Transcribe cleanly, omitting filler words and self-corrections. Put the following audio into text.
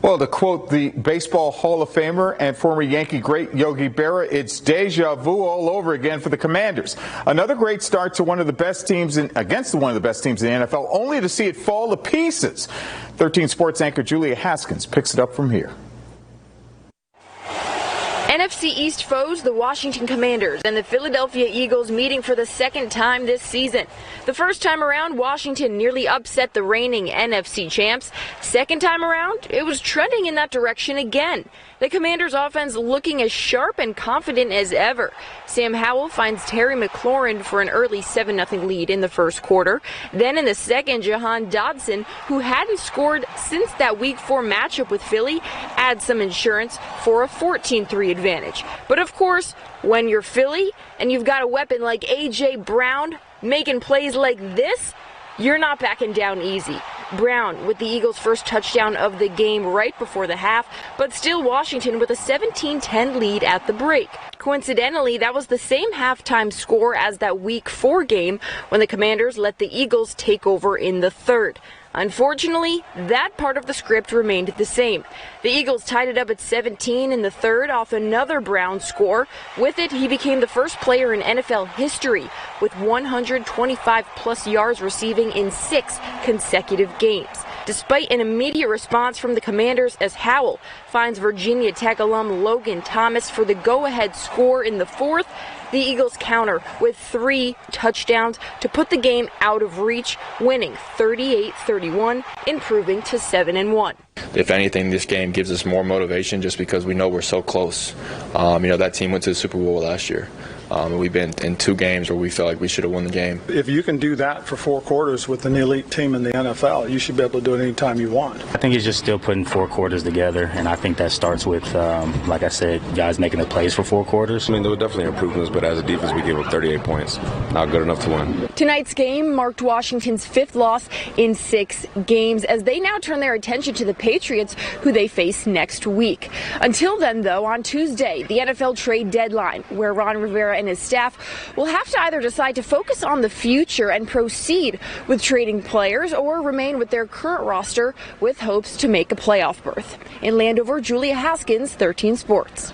Well, to quote the Baseball Hall of Famer and former Yankee great Yogi Berra, it's deja vu all over again for the Commanders. Another great start to one of the best teams against one of the best teams in the NFL, only to see it fall to pieces. 13 Sports anchor Julia Haskins picks it up from here. NFC East foes, the Washington Commanders and the Philadelphia Eagles meeting for the second time this season. The first time around, Washington nearly upset the reigning NFC champs. Second time around, it was trending in that direction again. The Commanders' offense looking as sharp and confident as ever. Sam Howell finds Terry McLaurin for an early 7-0 lead in the first quarter. Then in the second, Jahan Dodson, who hadn't scored since that Week 4 matchup with Philly, adds some insurance for a 14-3 advantage. But of course, when you're Philly and you've got a weapon like A.J. Brown making plays like this, you're not backing down easy. Brown with the Eagles' first touchdown of the game right before the half, but still Washington with a 17-10 lead at the break. Coincidentally, that was the same halftime score as that Week 4 game when the Commanders let the Eagles take over in the third. Unfortunately, that part of the script remained the same. The Eagles tied it up at 17 in the third off another Brown score. With it, he became the first player in NFL history with 125-plus yards receiving in 6 consecutive games. Despite an immediate response from the Commanders as Howell finds Virginia Tech alum Logan Thomas for the go-ahead score in the fourth, the Eagles counter with 3 touchdowns to put the game out of reach, winning 38-31, improving to 7-1. If anything, this game gives us more motivation just because we know we're so close. That team went to the Super Bowl last year. We've been in 2 games where we felt like we should have won the game. If you can do that for 4 quarters with an elite team in the NFL, you should be able to do it anytime you want. I think he's just still putting 4 quarters together, and I think that starts with, like I said, guys making the plays for 4 quarters. There were definitely improvements, but as a defense, we gave up 38 points. Not good enough to win. Tonight's game marked Washington's 5th loss in 6 games as they now turn their attention to the Patriots, who they face next week. Until then, though, on Tuesday, the NFL trade deadline, where Ron Rivera and his staff will have to either decide to focus on the future and proceed with trading players or remain with their current roster with hopes to make a playoff berth. In Landover, Julia Haskins, 13 Sports.